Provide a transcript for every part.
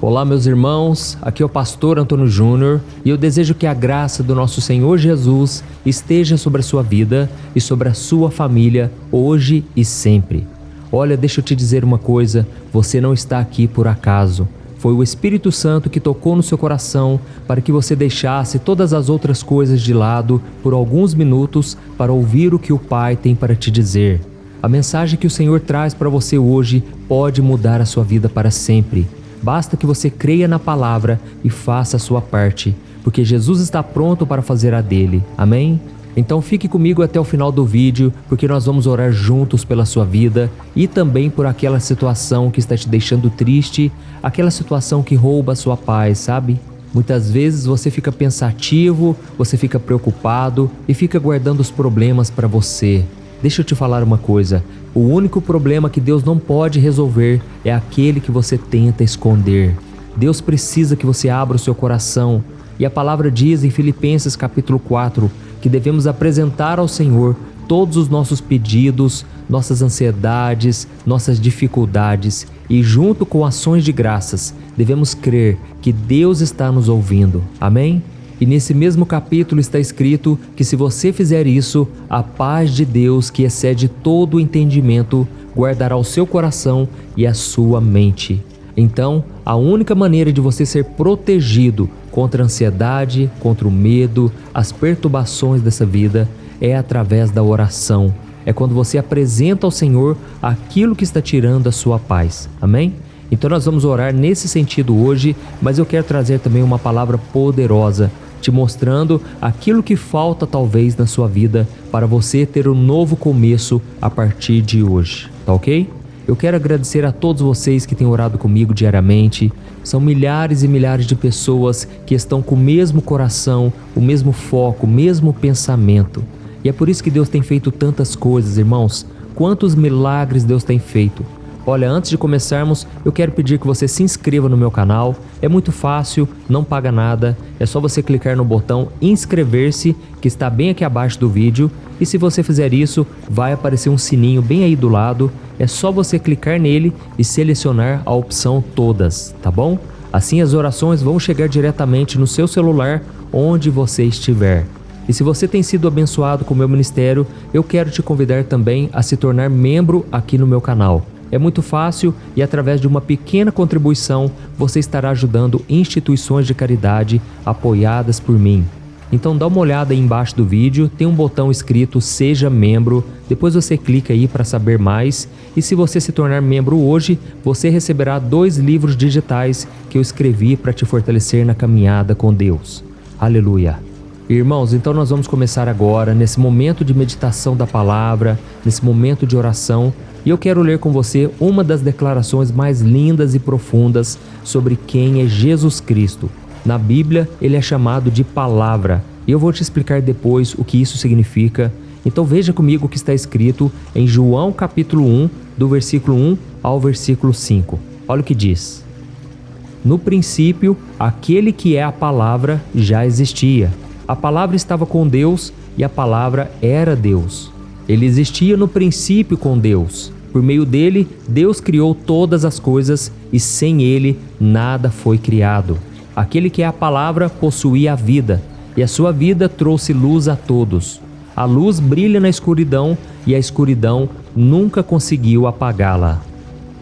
Olá, meus irmãos, aqui é o pastor Antônio Júnior e eu desejo que a graça do nosso Senhor Jesus esteja sobre a sua vida e sobre a sua família hoje e sempre. Olha, deixa eu te dizer uma coisa, você não está aqui por acaso. Foi o Espírito Santo que tocou no seu coração para que você deixasse todas as outras coisas de lado por alguns minutos para ouvir o que o Pai tem para te dizer. A mensagem que o Senhor traz para você hoje pode mudar a sua vida para sempre. Basta que você creia na palavra e faça a sua parte, porque Jesus está pronto para fazer a dele. Amém? Então fique comigo até o final do vídeo, porque nós vamos orar juntos pela sua vida e também por aquela situação que está te deixando triste, aquela situação que rouba a sua paz, sabe? Muitas vezes você fica pensativo, você fica preocupado e fica guardando os problemas para você. Deixa eu te falar uma coisa, o único problema que Deus não pode resolver é aquele que você tenta esconder. Deus precisa que você abra o seu coração. E a palavra diz em Filipenses capítulo 4 que devemos apresentar ao Senhor todos os nossos pedidos, nossas ansiedades, nossas dificuldades e junto com ações de graças devemos crer que Deus está nos ouvindo. Amém? E nesse mesmo capítulo está escrito que se você fizer isso, a paz de Deus, que excede todo o entendimento, guardará o seu coração e a sua mente. Então, a única maneira de você ser protegido contra a ansiedade, contra o medo, as perturbações dessa vida, é através da oração. É quando você apresenta ao Senhor aquilo que está tirando a sua paz. Amém? Então nós vamos orar nesse sentido hoje, mas eu quero trazer também uma palavra poderosa, te mostrando aquilo que falta talvez na sua vida para você ter um novo começo a partir de hoje, tá ok? Eu quero agradecer a todos vocês que têm orado comigo diariamente. São milhares e milhares de pessoas que estão com o mesmo coração, o mesmo foco, o mesmo pensamento. E é por isso que Deus tem feito tantas coisas, irmãos. Quantos milagres Deus tem feito. Olha, antes de começarmos, eu quero pedir que você se inscreva no meu canal. É muito fácil, não paga nada. É só você clicar no botão inscrever-se, que está bem aqui abaixo do vídeo. E se você fizer isso, vai aparecer um sininho bem aí do lado. É só você clicar nele e selecionar a opção todas, tá bom? Assim as orações vão chegar diretamente no seu celular, onde você estiver. E se você tem sido abençoado com o meu ministério, eu quero te convidar também a se tornar membro aqui no meu canal. É muito fácil e através de uma pequena contribuição você estará ajudando instituições de caridade apoiadas por mim. Então dá uma olhada aí embaixo do vídeo, tem um botão escrito Seja Membro, depois você clica aí para saber mais e se você se tornar membro hoje, você receberá 2 livros digitais que eu escrevi para te fortalecer na caminhada com Deus. Aleluia! Irmãos, então nós vamos começar agora, nesse momento de meditação da palavra, nesse momento de oração, e eu quero ler com você uma das declarações mais lindas e profundas sobre quem é Jesus Cristo. Na Bíblia, ele é chamado de palavra, e eu vou te explicar depois o que isso significa. Então veja comigo o que está escrito em João capítulo 1, do versículo 1 ao versículo 5. Olha o que diz. No princípio, aquele que é a palavra já existia. A palavra estava com Deus e a palavra era Deus. Ele existia no princípio com Deus. Por meio dele, Deus criou todas as coisas e sem ele nada foi criado. Aquele que é a palavra possuía a vida e a sua vida trouxe luz a todos. A luz brilha na escuridão e a escuridão nunca conseguiu apagá-la.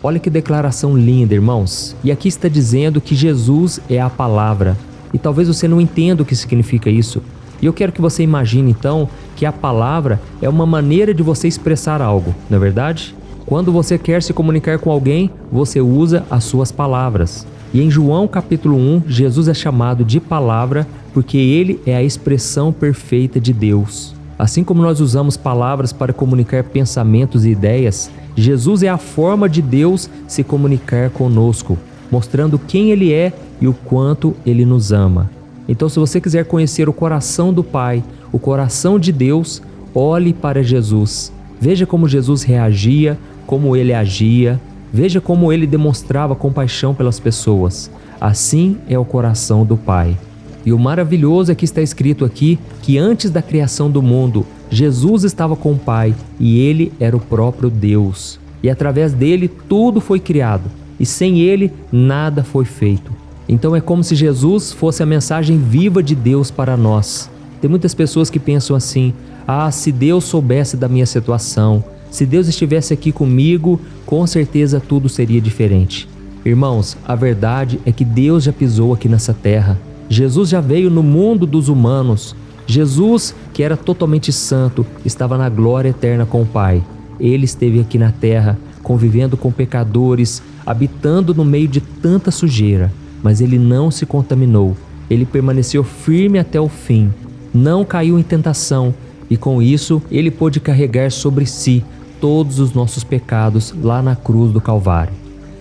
Olha que declaração linda, irmãos. E aqui está dizendo que Jesus é a palavra. E talvez você não entenda o que significa isso. E eu quero que você imagine então que a palavra é uma maneira de você expressar algo, não é verdade? Quando você quer se comunicar com alguém, você usa as suas palavras. E em João capítulo 1, Jesus é chamado de palavra porque ele é a expressão perfeita de Deus. Assim como nós usamos palavras para comunicar pensamentos e ideias, Jesus é a forma de Deus se comunicar conosco, mostrando quem ele é e o quanto ele nos ama. Então, se você quiser conhecer o coração do Pai, o coração de Deus, olhe para Jesus. Veja como Jesus reagia, como ele agia. Veja como ele demonstrava compaixão pelas pessoas. Assim é o coração do Pai. E o maravilhoso é que está escrito aqui que antes da criação do mundo, Jesus estava com o Pai e ele era o próprio Deus. E através dele tudo foi criado. e sem ele nada foi feito. Então é como se Jesus fosse a mensagem viva de Deus para nós. Tem muitas pessoas que pensam assim: ah, se Deus soubesse da minha situação, se Deus estivesse aqui comigo, com certeza tudo seria diferente. Irmãos, a verdade é que Deus já pisou aqui nessa terra. Jesus já veio no mundo dos humanos. Jesus, que era totalmente santo, estava na glória eterna com o Pai. Ele esteve aqui na terra, convivendo com pecadores, habitando no meio de tanta sujeira. Mas ele não se contaminou. Ele permaneceu firme até o fim. Não caiu em tentação. E com isso, ele pôde carregar sobre si todos os nossos pecados lá na cruz do Calvário.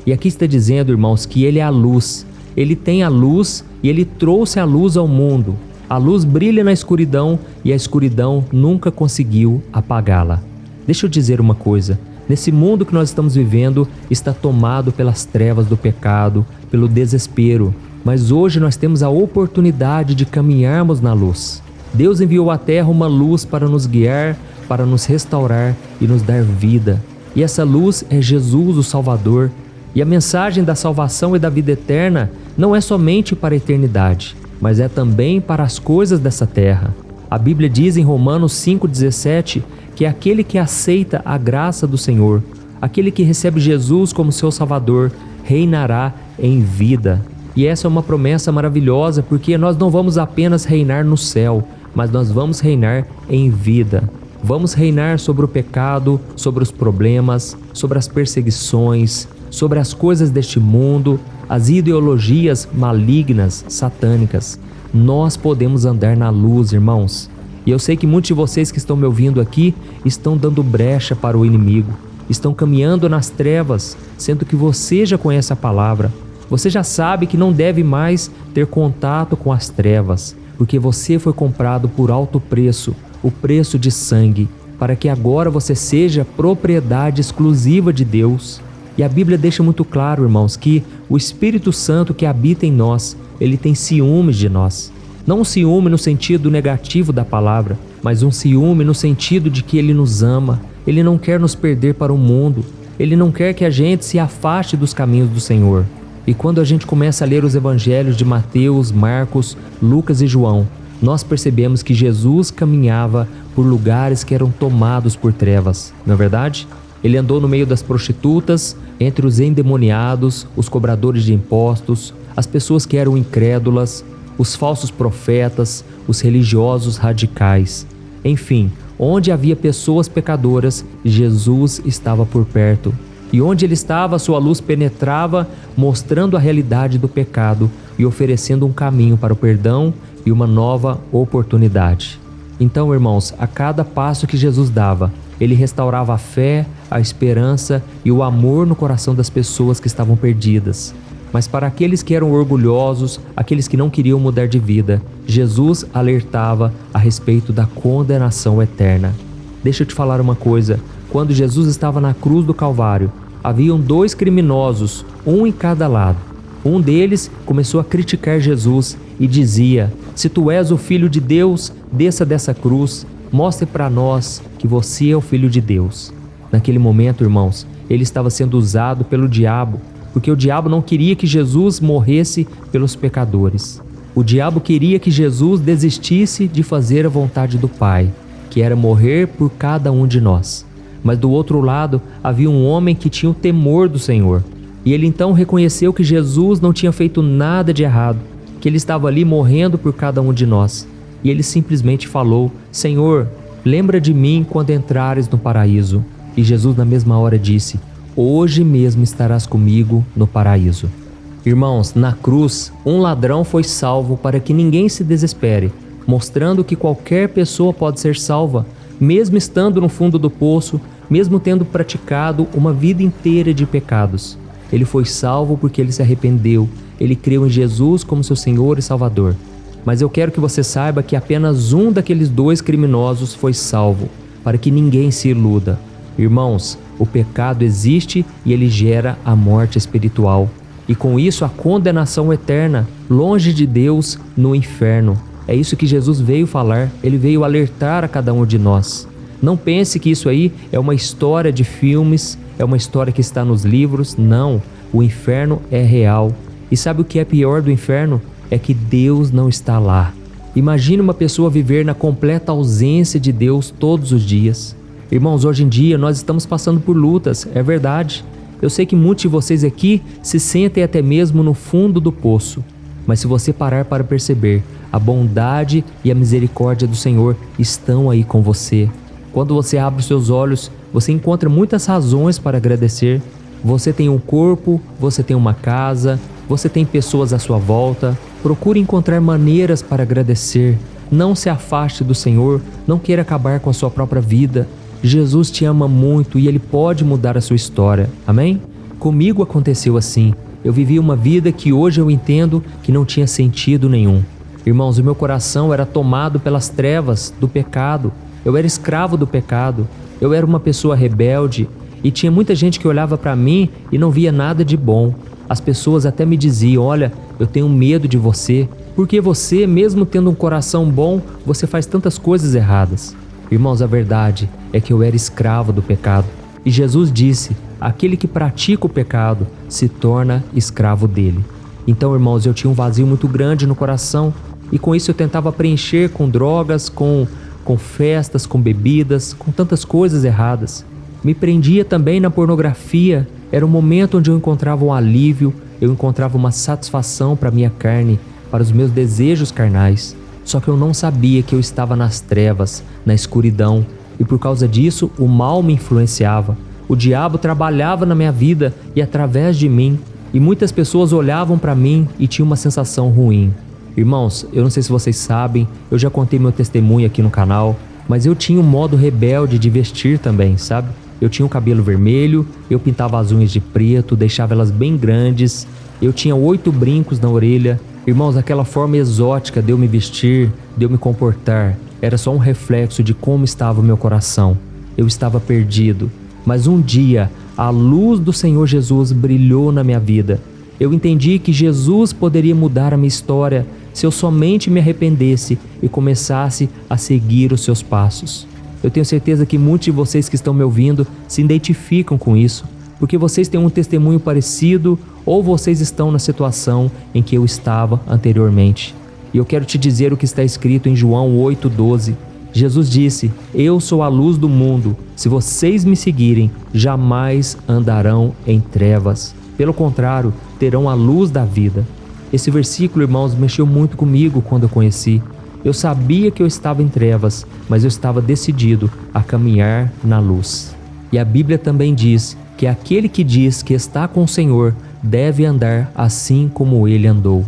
E aqui está dizendo, irmãos, que ele é a luz. Ele tem a luz e ele trouxe a luz ao mundo. A luz brilha na escuridão e a escuridão nunca conseguiu apagá-la. Deixa eu dizer uma coisa. Nesse mundo que nós estamos vivendo, está tomado pelas trevas do pecado, pelo desespero. Mas hoje nós temos a oportunidade de caminharmos na luz. Deus enviou à terra uma luz para nos guiar, para nos restaurar e nos dar vida. E essa luz é Jesus, o Salvador. E a mensagem da salvação e da vida eterna não é somente para a eternidade, mas é também para as coisas dessa terra. A Bíblia diz em Romanos 5,17 que aquele que aceita a graça do Senhor, aquele que recebe Jesus como seu Salvador, reinará em vida. E essa é uma promessa maravilhosa, porque nós não vamos apenas reinar no céu, mas nós vamos reinar em vida. Vamos reinar sobre o pecado, sobre os problemas, sobre as perseguições, sobre as coisas deste mundo, as ideologias malignas, satânicas. Nós podemos andar na luz, irmãos. E eu sei que muitos de vocês que estão me ouvindo aqui estão dando brecha para o inimigo, estão caminhando nas trevas, sendo que você já conhece a palavra. Você já sabe que não deve mais ter contato com as trevas, porque você foi comprado por alto preço, o preço de sangue, para que agora você seja propriedade exclusiva de Deus. E a Bíblia deixa muito claro, irmãos, que o Espírito Santo que habita em nós, ele tem ciúmes de nós. Não um ciúme no sentido negativo da palavra, mas um ciúme no sentido de que ele nos ama. Ele não quer nos perder para o mundo. Ele não quer que a gente se afaste dos caminhos do Senhor. E quando a gente começa a ler os evangelhos de Mateus, Marcos, Lucas e João, nós percebemos que Jesus caminhava por lugares que eram tomados por trevas, não é verdade? Ele andou no meio das prostitutas, entre os endemoniados, os cobradores de impostos, as pessoas que eram incrédulas, os falsos profetas, os religiosos radicais. Enfim, onde havia pessoas pecadoras, Jesus estava por perto. E onde ele estava, sua luz penetrava, mostrando a realidade do pecado e oferecendo um caminho para o perdão e uma nova oportunidade. Então, irmãos, a cada passo que Jesus dava, ele restaurava a fé, a esperança e o amor no coração das pessoas que estavam perdidas. Mas para aqueles que eram orgulhosos, aqueles que não queriam mudar de vida, Jesus alertava a respeito da condenação eterna. Deixa eu te falar uma coisa. Quando Jesus estava na cruz do Calvário, haviam 2 criminosos, um em cada lado. Um deles começou a criticar Jesus e dizia: se tu és o Filho de Deus, desça dessa cruz, mostre para nós que você é o Filho de Deus. Naquele momento, irmãos, ele estava sendo usado pelo diabo, porque o diabo não queria que Jesus morresse pelos pecadores. O diabo queria que Jesus desistisse de fazer a vontade do Pai, que era morrer por cada um de nós. Mas do outro lado havia um homem que tinha o temor do Senhor. E ele então reconheceu que Jesus não tinha feito nada de errado, que ele estava ali morrendo por cada um de nós. E ele simplesmente falou: Senhor, lembra de mim quando entrares no paraíso. E Jesus na mesma hora disse: hoje mesmo estarás comigo no paraíso. Irmãos, na cruz, um ladrão foi salvo para que ninguém se desespere, mostrando que qualquer pessoa pode ser salva, mesmo estando no fundo do poço, mesmo tendo praticado uma vida inteira de pecados. Ele foi salvo porque ele se arrependeu, ele creu em Jesus como seu Senhor e Salvador. Mas eu quero que você saiba que apenas um daqueles 2 criminosos foi salvo, para que ninguém se iluda. Irmãos, o pecado existe e ele gera a morte espiritual. E com isso a condenação eterna, longe de Deus, no inferno. É isso que Jesus veio falar, ele veio alertar a cada um de nós. Não pense que isso aí é uma história de filmes, é uma história que está nos livros. Não, o inferno é real. E sabe o que é pior do inferno? É que Deus não está lá. Imagine uma pessoa viver na completa ausência de Deus todos os dias. Irmãos, hoje em dia nós estamos passando por lutas, é verdade. Eu sei que muitos de vocês aqui se sentem até mesmo no fundo do poço. Mas se você parar para perceber, a bondade e a misericórdia do Senhor estão aí com você. Quando você abre os seus olhos, você encontra muitas razões para agradecer. Você tem um corpo, você tem uma casa, você tem pessoas à sua volta. Procure encontrar maneiras para agradecer. Não se afaste do Senhor, não queira acabar com a sua própria vida. Jesus te ama muito e Ele pode mudar a sua história. Amém? Comigo aconteceu assim. Eu vivi uma vida que hoje eu entendo que não tinha sentido nenhum. Irmãos, o meu coração era tomado pelas trevas do pecado. Eu era escravo do pecado. Eu era uma pessoa rebelde e tinha muita gente que olhava para mim e não via nada de bom. As pessoas até me diziam: olha, eu tenho medo de você, porque você, mesmo tendo um coração bom, você faz tantas coisas erradas. Irmãos, a verdade é que eu era escravo do pecado. E Jesus disse: aquele que pratica o pecado se torna escravo dele. Então, irmãos, eu tinha um vazio muito grande no coração e com isso eu tentava preencher com drogas, com festas, com bebidas, com tantas coisas erradas. Me prendia também na pornografia. Era um momento onde eu encontrava um alívio, eu encontrava uma satisfação para minha carne, para os meus desejos carnais. Só que eu não sabia que eu estava nas trevas, na escuridão, e por causa disso o mal me influenciava. O diabo trabalhava na minha vida e através de mim, e muitas pessoas olhavam para mim e tinham uma sensação ruim. Irmãos, eu não sei se vocês sabem, eu já contei meu testemunho aqui no canal, mas eu tinha um modo rebelde de vestir também, sabe? Eu tinha o cabelo vermelho, eu pintava as unhas de preto, deixava elas bem grandes, eu tinha 8 brincos na orelha. Irmãos, aquela forma exótica de eu me vestir, de eu me comportar, era só um reflexo de como estava o meu coração. Eu estava perdido, mas um dia a luz do Senhor Jesus brilhou na minha vida. Eu entendi que Jesus poderia mudar a minha história se eu somente me arrependesse e começasse a seguir os seus passos. Eu tenho certeza que muitos de vocês que estão me ouvindo se identificam com isso, porque vocês têm um testemunho parecido ou vocês estão na situação em que eu estava anteriormente. E eu quero te dizer o que está escrito em João 8,12. Jesus disse: eu sou a luz do mundo. Se vocês me seguirem, jamais andarão em trevas. Pelo contrário, terão a luz da vida. Esse versículo, irmãos, mexeu muito comigo quando eu conheci. Eu sabia que eu estava em trevas, mas eu estava decidido a caminhar na luz. E a Bíblia também diz que aquele que diz que está com o Senhor deve andar assim como ele andou.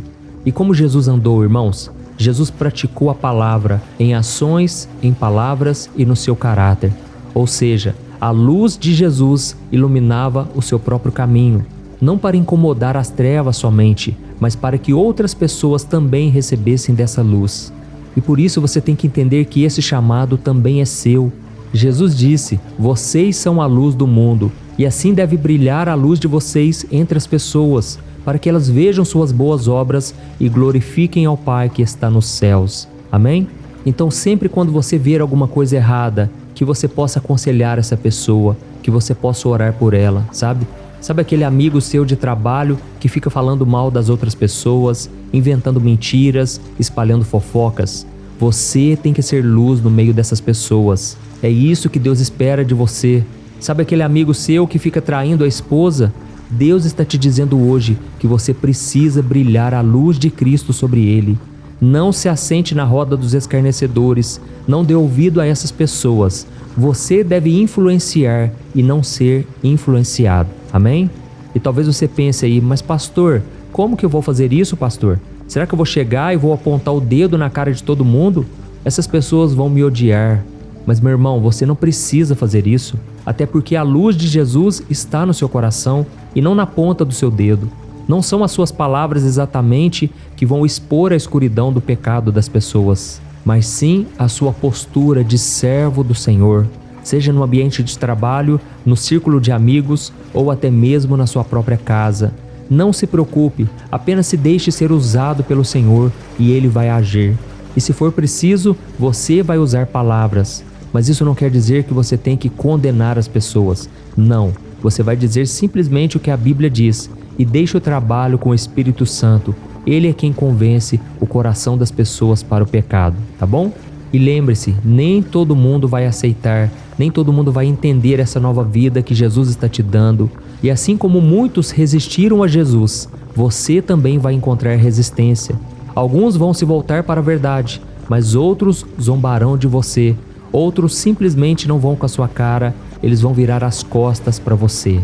E como Jesus andou, irmãos? Jesus praticou a palavra em ações, em palavras e no seu caráter. Ou seja, a luz de Jesus iluminava o seu próprio caminho, não para incomodar as trevas somente, mas para que outras pessoas também recebessem dessa luz. E por isso você tem que entender que esse chamado também é seu. Jesus disse: vocês são a luz do mundo, e assim deve brilhar a luz de vocês entre as pessoas, para que elas vejam suas boas obras e glorifiquem ao Pai que está nos céus. Amém? Então sempre quando você ver alguma coisa errada, que você possa aconselhar essa pessoa, que você possa orar por ela, sabe? Sabe aquele amigo seu de trabalho que fica falando mal das outras pessoas, inventando mentiras, espalhando fofocas? Você tem que ser luz no meio dessas pessoas. É isso que Deus espera de você. Sabe aquele amigo seu que fica traindo a esposa? Deus está te dizendo hoje que você precisa brilhar a luz de Cristo sobre ele. Não se assente na roda dos escarnecedores, não dê ouvido a essas pessoas. Você deve influenciar e não ser influenciado. Amém? E talvez você pense aí: mas pastor, como que eu vou fazer isso, pastor? Será que eu vou chegar e vou apontar o dedo na cara de todo mundo? Essas pessoas vão me odiar. Mas meu irmão, você não precisa fazer isso, até porque a luz de Jesus está no seu coração e não na ponta do seu dedo. Não são as suas palavras exatamente que vão expor a escuridão do pecado das pessoas, mas sim a sua postura de servo do Senhor, seja no ambiente de trabalho, no círculo de amigos ou até mesmo na sua própria casa. Não se preocupe, apenas se deixe ser usado pelo Senhor e Ele vai agir. E se for preciso, você vai usar palavras. Mas isso não quer dizer que você tem que condenar as pessoas. Não, você vai dizer simplesmente o que a Bíblia diz e deixa o trabalho com o Espírito Santo. Ele é quem convence o coração das pessoas para o pecado, tá bom? E lembre-se, nem todo mundo vai aceitar, nem todo mundo vai entender essa nova vida que Jesus está te dando. E assim como muitos resistiram a Jesus, você também vai encontrar resistência. Alguns vão se voltar para a verdade, mas outros zombarão de você. Outros simplesmente não vão com a sua cara, eles vão virar as costas para você.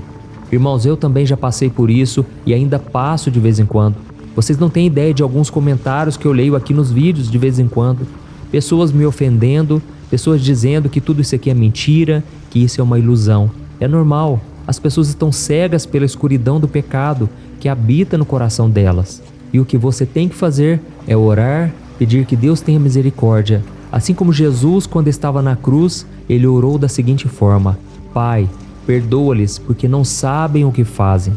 Irmãos, eu também já passei por isso e ainda passo de vez em quando. Vocês não têm ideia de alguns comentários que eu leio aqui nos vídeos de vez em quando. Pessoas me ofendendo, pessoas dizendo que tudo isso aqui é mentira, que isso é uma ilusão. É normal, as pessoas estão cegas pela escuridão do pecado que habita no coração delas. E o que você tem que fazer é orar, pedir que Deus tenha misericórdia. Assim como Jesus, quando estava na cruz, ele orou da seguinte forma: Pai, perdoa-lhes porque não sabem o que fazem.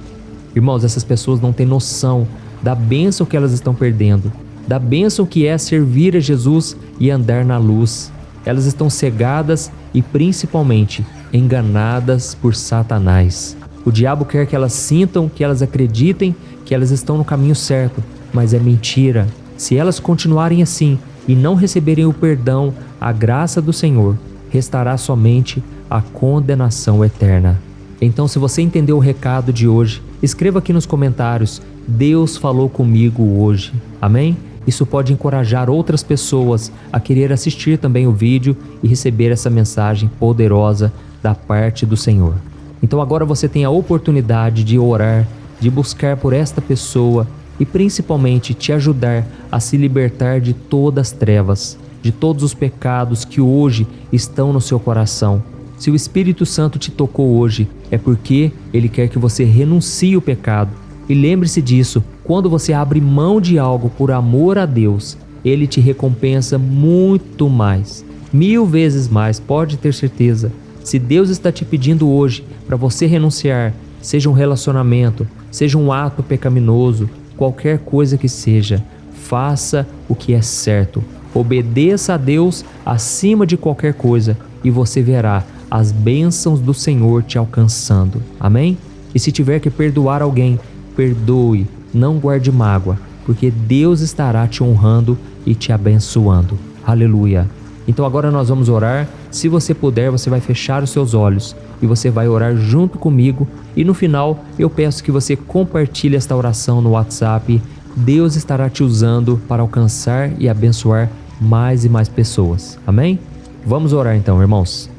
Irmãos, essas pessoas não têm noção da bênção que elas estão perdendo, da bênção que é servir a Jesus e andar na luz. Elas estão cegadas e principalmente enganadas por Satanás. O diabo quer que elas sintam, que elas acreditem que elas estão no caminho certo, mas é mentira. Se elas continuarem assim e não receberem o perdão, a graça do Senhor, restará somente a condenação eterna. Então, se você entendeu o recado de hoje, escreva aqui nos comentários: Deus falou comigo hoje. Amém? Isso pode encorajar outras pessoas a querer assistir também o vídeo e receber essa mensagem poderosa da parte do Senhor. Então agora você tem a oportunidade de orar, de buscar por esta pessoa e principalmente te ajudar a se libertar de todas as trevas, de todos os pecados que hoje estão no seu coração. Se o Espírito Santo te tocou hoje, é porque Ele quer que você renuncie o pecado. E lembre-se disso, quando você abre mão de algo por amor a Deus, Ele te recompensa muito mais, 1000 vezes mais, pode ter certeza. Se Deus está te pedindo hoje para você renunciar, seja um relacionamento, seja um ato pecaminoso, qualquer coisa que seja, faça o que é certo. Obedeça a Deus acima de qualquer coisa e você verá as bênçãos do Senhor te alcançando. Amém? E se tiver que perdoar alguém, perdoe, não guarde mágoa, porque Deus estará te honrando e te abençoando. Aleluia! Então agora nós vamos orar. Se você puder, você vai fechar os seus olhos e você vai orar junto comigo. E no final, eu peço que você compartilhe esta oração no WhatsApp. Deus estará te usando para alcançar e abençoar mais e mais pessoas. Amém? Vamos orar então, irmãos.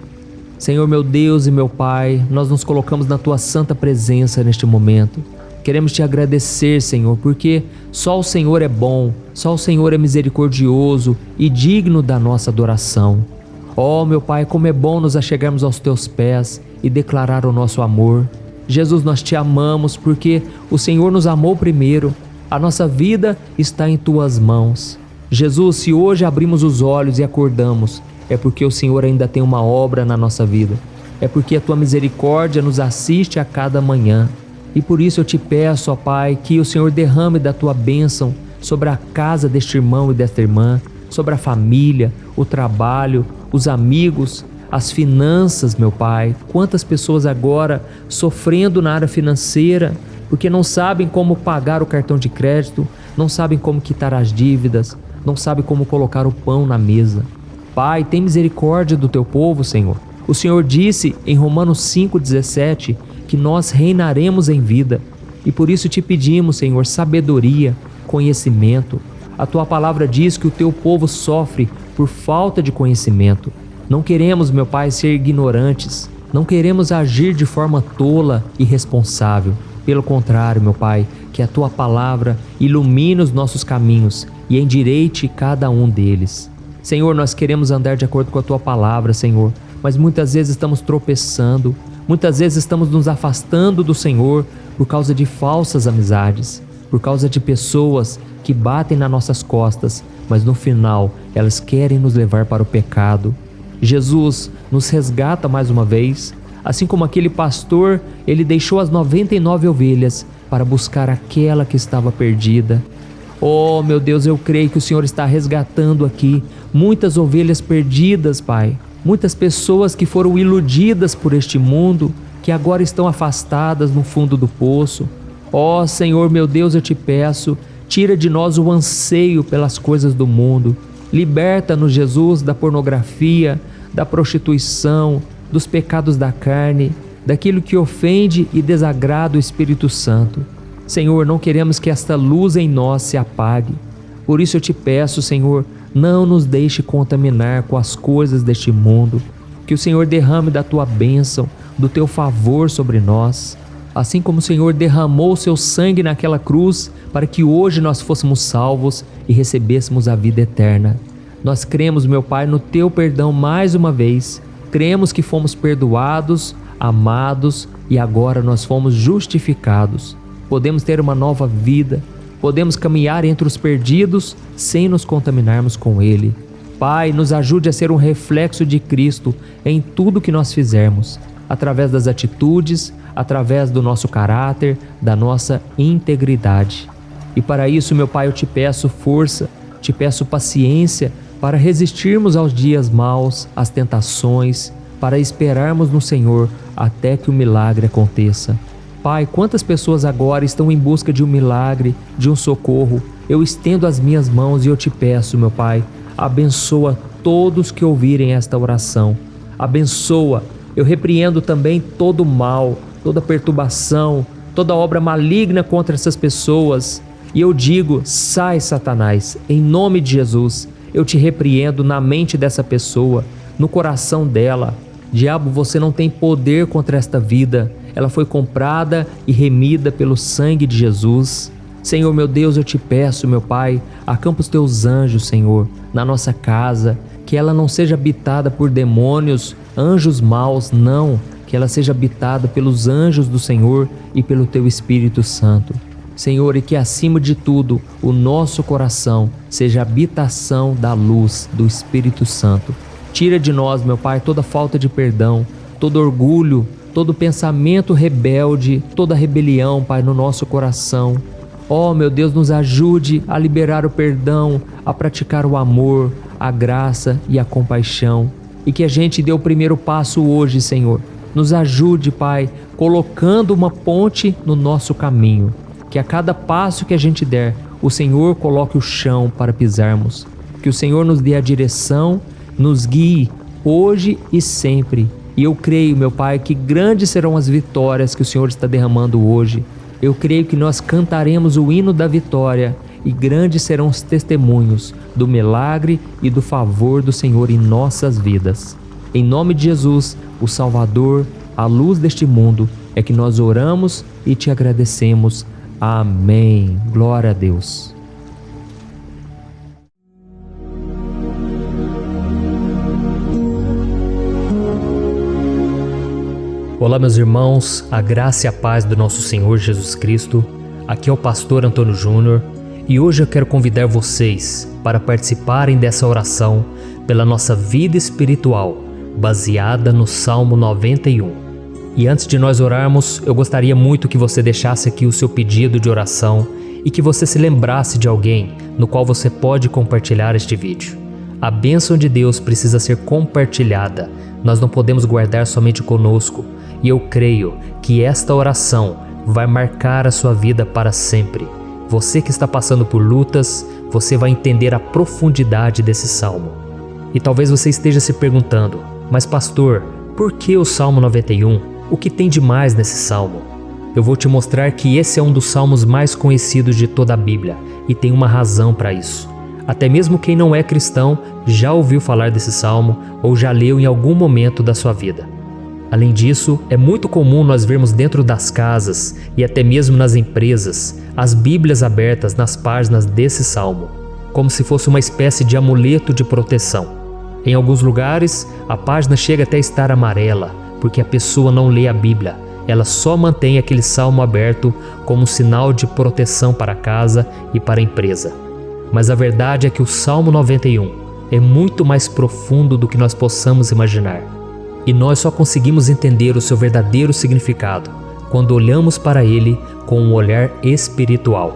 Senhor, meu Deus e meu Pai, nós nos colocamos na Tua santa presença neste momento. Queremos Te agradecer, Senhor, porque só o Senhor é bom, só o Senhor é misericordioso e digno da nossa adoração. Oh, meu Pai, como é bom nos achegarmos aos Teus pés e declarar o nosso amor. Jesus, nós Te amamos porque o Senhor nos amou primeiro. A nossa vida está em Tuas mãos. Jesus, se hoje abrimos os olhos e acordamos, é porque o Senhor ainda tem uma obra na nossa vida. É porque a Tua misericórdia nos assiste a cada manhã. E por isso eu Te peço, ó Pai, que o Senhor derrame da Tua bênção sobre a casa deste irmão e desta irmã, sobre a família, o trabalho, os amigos, as finanças, meu Pai. Quantas pessoas agora sofrendo na área financeira, porque não sabem como pagar o cartão de crédito, não sabem como quitar as dívidas, não sabem como colocar o pão na mesa. Pai, tem misericórdia do Teu povo, Senhor. O Senhor disse em Romanos 5,17 que nós reinaremos em vida. E por isso Te pedimos, Senhor, sabedoria, conhecimento. A Tua palavra diz que o Teu povo sofre por falta de conhecimento. Não queremos, meu Pai, ser ignorantes. Não queremos agir de forma tola e irresponsável. Pelo contrário, meu Pai, que a Tua palavra ilumine os nossos caminhos e endireite cada um deles. Senhor, nós queremos andar de acordo com a Tua palavra, Senhor, mas muitas vezes estamos tropeçando, muitas vezes estamos nos afastando do Senhor por causa de falsas amizades, por causa de pessoas que batem nas nossas costas, mas no final elas querem nos levar para o pecado. Jesus, nos resgata mais uma vez, assim como aquele pastor, ele deixou as 99 ovelhas para buscar aquela que estava perdida. Oh, meu Deus, eu creio que o Senhor está resgatando aqui muitas ovelhas perdidas, Pai. Muitas pessoas que foram iludidas por este mundo, que agora estão afastadas no fundo do poço. Ó Senhor meu Deus, eu te peço, tira de nós o anseio pelas coisas do mundo. Liberta-nos, Jesus, da pornografia, da prostituição, dos pecados da carne, daquilo que ofende e desagrada o Espírito Santo. Senhor, não queremos que esta luz em nós se apague. Por isso eu te peço, Senhor, não nos deixe contaminar com as coisas deste mundo. Que o Senhor derrame da tua bênção, do teu favor sobre nós. Assim como o Senhor derramou o seu sangue naquela cruz para que hoje nós fôssemos salvos e recebêssemos a vida eterna. Nós cremos, meu Pai, no teu perdão mais uma vez. Cremos que fomos perdoados, amados e agora nós fomos justificados. Podemos ter uma nova vida, podemos caminhar entre os perdidos sem nos contaminarmos com ele. Pai, nos ajude a ser um reflexo de Cristo em tudo que nós fizermos, através das atitudes, através do nosso caráter, da nossa integridade. E para isso, meu Pai, eu te peço força, te peço paciência para resistirmos aos dias maus, às tentações, para esperarmos no Senhor até que o milagre aconteça. Pai, quantas pessoas agora estão em busca de um milagre, de um socorro? Eu estendo as minhas mãos e eu te peço, meu Pai, abençoa todos que ouvirem esta oração. Abençoa, eu repreendo também todo mal, toda perturbação, toda obra maligna contra essas pessoas. E eu digo, sai Satanás, em nome de Jesus. Eu te repreendo na mente dessa pessoa, no coração dela. Diabo, você não tem poder contra esta vida. Ela foi comprada e remida pelo sangue de Jesus. Senhor meu Deus, eu te peço, meu Pai, acampa os teus anjos, Senhor, na nossa casa, que ela não seja habitada por demônios, anjos maus, não, que ela seja habitada pelos anjos do Senhor e pelo teu Espírito Santo. Senhor, e que acima de tudo o nosso coração seja habitação da luz do Espírito Santo. Tira de nós, meu Pai, toda falta de perdão, todo orgulho, todo pensamento rebelde, toda rebelião, Pai, no nosso coração. Ó, meu Deus, nos ajude a liberar o perdão, a praticar o amor, a graça e a compaixão. E que a gente dê o primeiro passo hoje, Senhor. Nos ajude, Pai, colocando uma ponte no nosso caminho. Que a cada passo que a gente der, o Senhor coloque o chão para pisarmos. Que o Senhor nos dê a direção, nos guie hoje e sempre. E eu creio, meu Pai, que grandes serão as vitórias que o Senhor está derramando hoje. Eu creio que nós cantaremos o hino da vitória e grandes serão os testemunhos do milagre e do favor do Senhor em nossas vidas. Em nome de Jesus, o Salvador, a luz deste mundo, é que nós oramos e te agradecemos. Amém. Glória a Deus. Olá, meus irmãos, a graça e a paz do nosso Senhor Jesus Cristo. Aqui é o pastor Antônio Júnior e hoje eu quero convidar vocês para participarem dessa oração pela nossa vida espiritual, baseada no Salmo 91. E antes de nós orarmos, eu gostaria muito que você deixasse aqui o seu pedido de oração e que você se lembrasse de alguém no qual você pode compartilhar este vídeo. A bênção de Deus precisa ser compartilhada, nós não podemos guardar somente conosco. E eu creio que esta oração vai marcar a sua vida para sempre. Você que está passando por lutas, você vai entender a profundidade desse salmo. E talvez você esteja se perguntando, mas pastor, por que o Salmo 91? O que tem de mais nesse salmo? Eu vou te mostrar que esse é um dos salmos mais conhecidos de toda a Bíblia e tem uma razão para isso. Até mesmo quem não é cristão já ouviu falar desse salmo ou já leu em algum momento da sua vida. Além disso, é muito comum nós vermos dentro das casas e até mesmo nas empresas as Bíblias abertas nas páginas desse salmo, como se fosse uma espécie de amuleto de proteção. Em alguns lugares, a página chega até a estar amarela, porque a pessoa não lê a Bíblia, ela só mantém aquele salmo aberto como um sinal de proteção para a casa e para a empresa. Mas a verdade é que o Salmo 91 é muito mais profundo do que nós possamos imaginar. E nós só conseguimos entender o seu verdadeiro significado quando olhamos para ele com um olhar espiritual.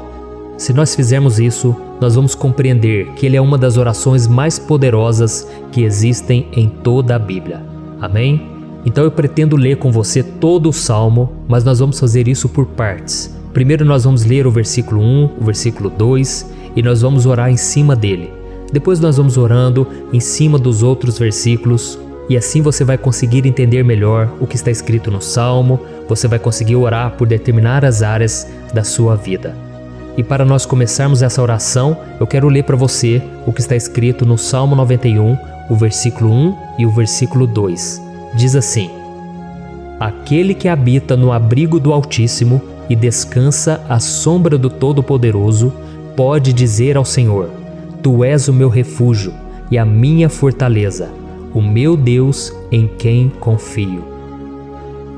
Se nós fizermos isso, nós vamos compreender que ele é uma das orações mais poderosas que existem em toda a Bíblia. Amém? Então eu pretendo ler com você todo o Salmo, mas nós vamos fazer isso por partes. Primeiro nós vamos ler o versículo 1, o versículo 2 e nós vamos orar em cima dele. Depois nós vamos orando em cima dos outros versículos e assim você vai conseguir entender melhor o que está escrito no Salmo, você vai conseguir orar por determinadas áreas da sua vida. E para nós começarmos essa oração, eu quero ler para você o que está escrito no Salmo 91, o versículo 1 e o versículo 2. Diz assim: Aquele que habita no abrigo do Altíssimo e descansa à sombra do Todo-Poderoso, pode dizer ao Senhor: Tu és o meu refúgio e a minha fortaleza, o meu Deus em quem confio.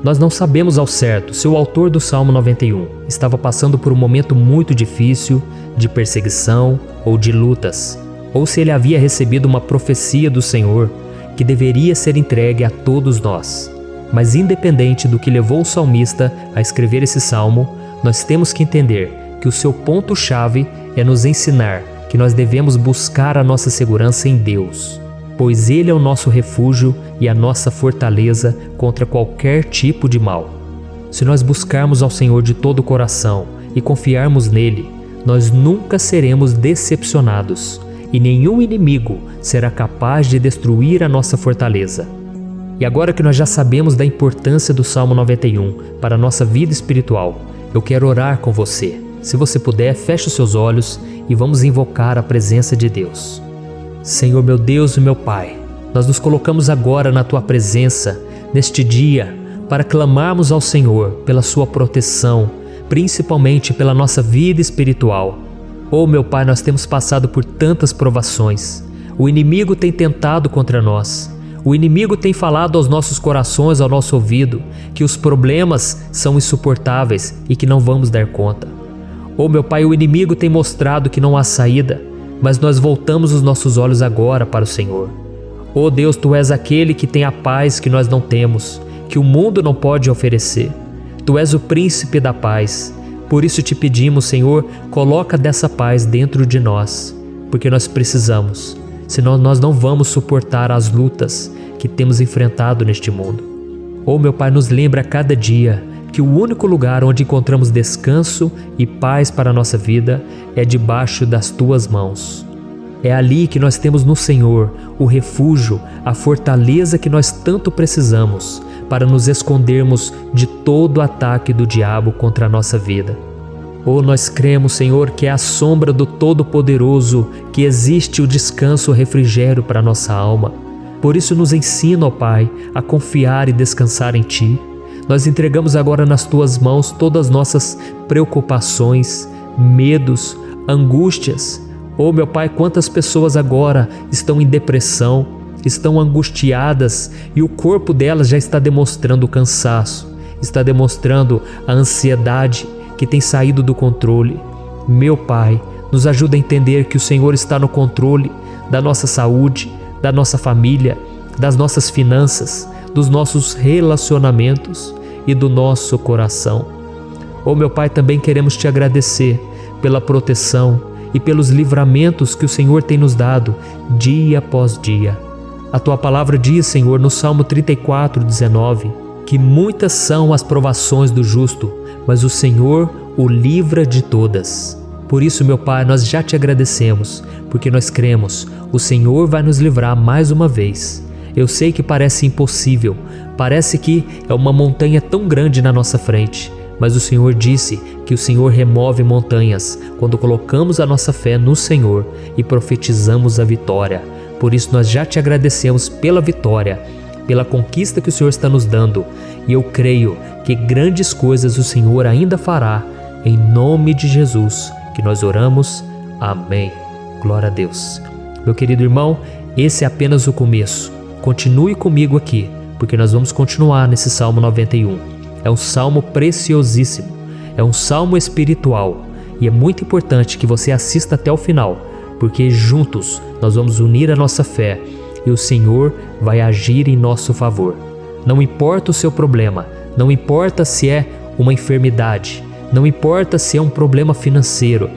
Nós não sabemos ao certo se o autor do Salmo 91 estava passando por um momento muito difícil, de perseguição ou de lutas, ou se ele havia recebido uma profecia do Senhor que deveria ser entregue a todos nós. Mas independente do que levou o salmista a escrever esse salmo, nós temos que entender que o seu ponto-chave é nos ensinar que nós devemos buscar a nossa segurança em Deus, pois Ele é o nosso refúgio e a nossa fortaleza contra qualquer tipo de mal. Se nós buscarmos ao Senhor de todo o coração e confiarmos nele, nós nunca seremos decepcionados e nenhum inimigo será capaz de destruir a nossa fortaleza. E agora que nós já sabemos da importância do Salmo 91 para a nossa vida espiritual, eu quero orar com você. Se você puder, feche os seus olhos e vamos invocar a presença de Deus. Senhor meu Deus e meu Pai, nós nos colocamos agora na Tua presença, neste dia, para clamarmos ao Senhor pela Sua proteção, principalmente pela nossa vida espiritual. Oh meu Pai, nós temos passado por tantas provações. O inimigo tem tentado contra nós. O inimigo tem falado aos nossos corações, ao nosso ouvido, que os problemas são insuportáveis e que não vamos dar conta. Oh meu Pai, o inimigo tem mostrado que não há saída, mas nós voltamos os nossos olhos agora para o Senhor. Oh Deus, Tu és aquele que tem a paz que nós não temos, que o mundo não pode oferecer. Tu és o príncipe da paz. Por isso te pedimos, Senhor, coloca dessa paz dentro de nós, porque nós precisamos, senão nós não vamos suportar as lutas que temos enfrentado neste mundo. Oh meu Pai, nos lembra a cada dia que o único lugar onde encontramos descanso e paz para a nossa vida é debaixo das Tuas mãos. É ali que nós temos no Senhor o refúgio, a fortaleza que nós tanto precisamos para nos escondermos de todo o ataque do diabo contra a nossa vida. Oh, nós cremos, Senhor, que é à sombra do Todo-Poderoso que existe o descanso, o refrigério para a nossa alma. Por isso nos ensina, ó Pai, a confiar e descansar em Ti. Nós entregamos agora nas Tuas mãos todas as nossas preocupações, medos, angústias. Oh meu Pai, quantas pessoas agora estão em depressão, estão angustiadas e o corpo delas já está demonstrando o cansaço, está demonstrando a ansiedade que tem saído do controle. Meu Pai, nos ajuda a entender que o Senhor está no controle da nossa saúde, da nossa família, das nossas finanças, dos nossos relacionamentos e do nosso coração. Oh meu Pai, também queremos Te agradecer pela proteção e pelos livramentos que o Senhor tem nos dado dia após dia. A Tua palavra diz, Senhor, no Salmo 34:19, que muitas são as provações do justo, mas o Senhor o livra de todas. Por isso, meu Pai, nós já Te agradecemos, porque nós cremos, o Senhor vai nos livrar mais uma vez. Eu sei que parece impossível, parece que é uma montanha tão grande na nossa frente, mas o Senhor disse que o Senhor remove montanhas quando colocamos a nossa fé no Senhor e profetizamos a vitória. Por isso nós já Te agradecemos pela vitória, pela conquista que o Senhor está nos dando, e eu creio que grandes coisas o Senhor ainda fará, em nome de Jesus, que nós oramos. Amém. Glória a Deus. Meu querido irmão, esse é apenas o começo. Continue comigo aqui, porque nós vamos continuar nesse Salmo 91. É um salmo preciosíssimo, é um salmo espiritual, e é muito importante que você assista até o final, porque juntos nós vamos unir a nossa fé e o Senhor vai agir em nosso favor. Não importa o seu problema, não importa se é uma enfermidade, não importa se é um problema financeiro,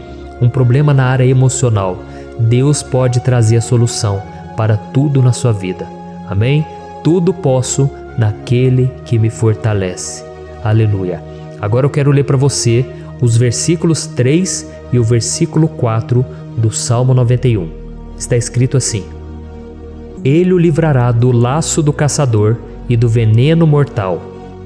um problema na área emocional, Deus pode trazer a solução para tudo na sua vida. Amém? Tudo posso naquele que me fortalece. Aleluia. Agora eu quero ler para você os versículos 3 e o versículo 4 do Salmo 91. Está escrito assim: Ele o livrará do laço do caçador e do veneno mortal.